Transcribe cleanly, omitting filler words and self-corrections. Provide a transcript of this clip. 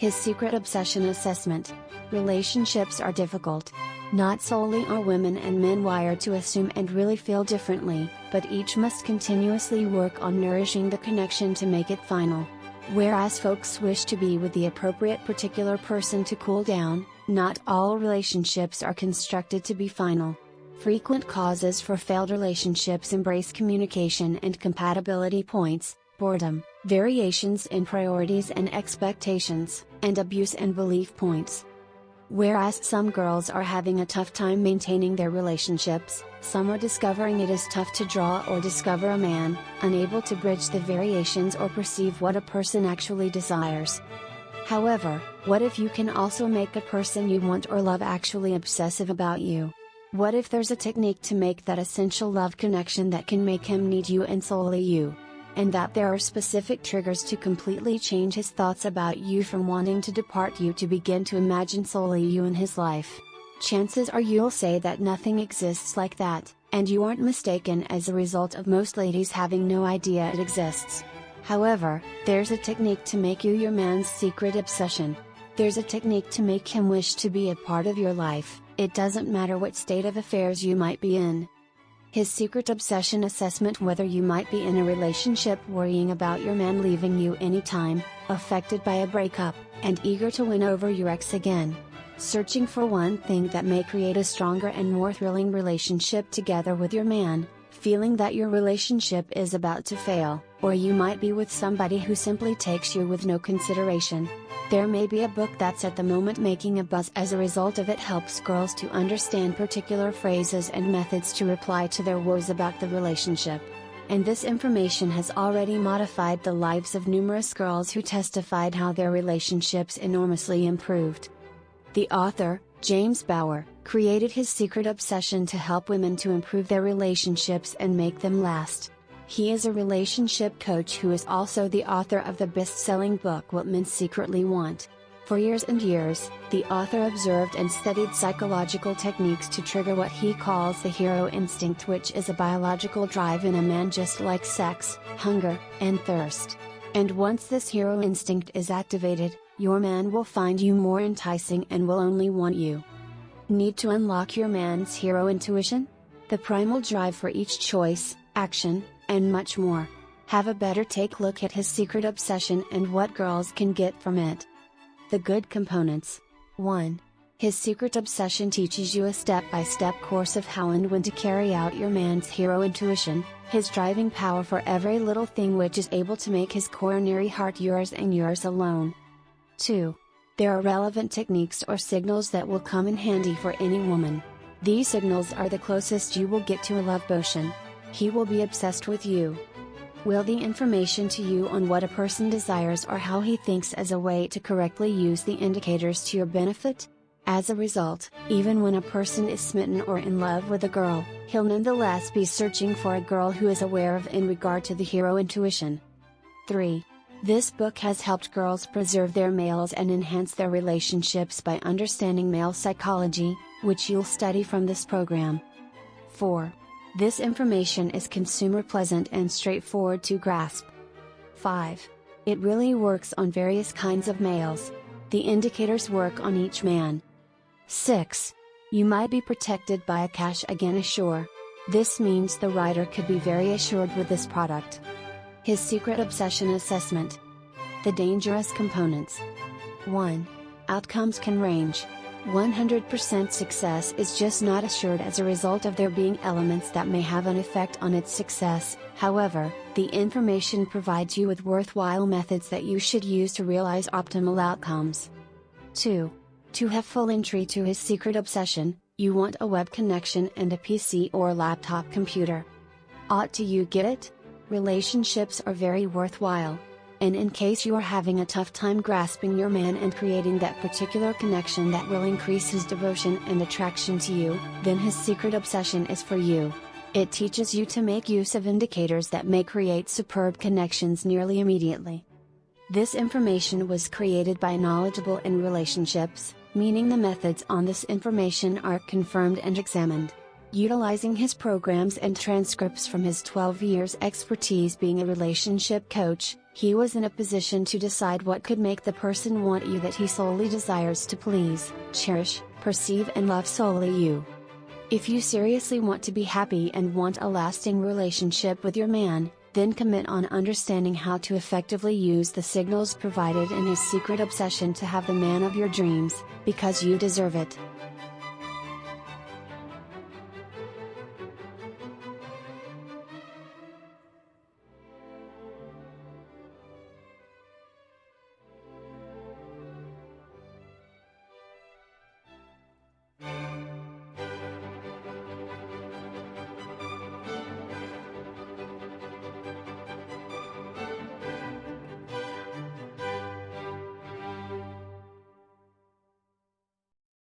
His secret obsession assessment. Relationships are difficult. Not solely are women and men wired to assume and really feel differently, but each must continuously work on nourishing the connection to make it final. Whereas folks wish to be with the appropriate particular person to cool down, not all relationships are constructed to be final. Frequent causes for failed relationships embrace communication and compatibility points, boredom, variations in priorities and expectations, and abuse and belief points. Whereas some girls are having a tough time maintaining their relationships, some are discovering it is tough to draw or discover a man, unable to bridge the variations or perceive what a person actually desires. However, what if you can also make the person you want or love actually obsessive about you? What if there's a technique to make that essential love connection that can make him need you and solely you? And that there are specific triggers to completely change his thoughts about you from wanting to depart you to begin to imagine solely you in his life. Chances are you'll say that nothing exists like that, and you aren't mistaken as a result of most ladies having no idea it exists. However, there's a technique to make you your man's secret obsession. There's a technique to make him wish to be a part of your life, it doesn't matter what state of affairs you might be in. His secret obsession assessment. Whether you might be in a relationship worrying about your man leaving you anytime, affected by a breakup, and eager to win over your ex again. Searching for one thing that may create a stronger and more thrilling relationship together with your man, feeling that your relationship is about to fail, or you might be with somebody who simply takes you with no consideration. There may be a book that's at the moment making a buzz as a result of it helps girls to understand particular phrases and methods to reply to their woes about the relationship. And this information has already modified the lives of numerous girls who testified how their relationships enormously improved. The author, James Bauer, created his secret obsession to help women to improve their relationships and make them last. He is a relationship coach who is also the author of the best-selling book What Men Secretly Want. For years and years, the author observed and studied psychological techniques to trigger what he calls the hero instinct, which is a biological drive in a man just like sex, hunger, and thirst. And once this hero instinct is activated, your man will find you more enticing and will only want you. Need to unlock your man's hero intuition? The primal drive for each choice, action, and much more. Have a better take look at his secret obsession and what girls can get from it. The good components. 1. His secret obsession teaches you a step-by-step course of how and when to carry out your man's hero intuition, his driving power for every little thing which is able to make his coronary heart yours and yours alone. 2. There are relevant techniques or signals that will come in handy for any woman. These signals are the closest you will get to a love potion. He will be obsessed with you. Will the information to you on what a person desires or how he thinks as a way to correctly use the indicators to your benefit? As a result, even when a person is smitten or in love with a girl, he'll nonetheless be searching for a girl who is aware of in regard to the hero intuition. 3. This book has helped girls preserve their males and enhance their relationships by understanding male psychology, which you'll study from this program. 4. This information is consumer pleasant and straightforward to grasp. 5. It really works on various kinds of males. The indicators work on each man. 6. You might be protected by a cash again assure. This means the writer could be very assured with this product. His secret obsession assessment. The dangerous components. 1. Outcomes can range. 100% success is just not assured as a result of there being elements that may have an effect on its success. However, the information provides you with worthwhile methods that you should use to realize optimal outcomes. 2. To have full entry to his secret obsession, you want a web connection and a PC or laptop computer. Ought to you get it? Relationships are very worthwhile. And in case you are having a tough time grasping your man and creating that particular connection that will increase his devotion and attraction to you, then his secret obsession is for you. It teaches you to make use of indicators that may create superb connections nearly immediately. This information was created by knowledgeable in relationships, meaning the methods on this information are confirmed and examined. Utilizing his programs and transcripts from his 12 years expertise being a relationship coach, He was in a position to decide what could make the person want you that he solely desires to please, cherish, perceive and love solely you. If you seriously want to be happy and want a lasting relationship with your man, then commit on understanding how to effectively use the signals provided in his secret obsession to have the man of your dreams, because you deserve it.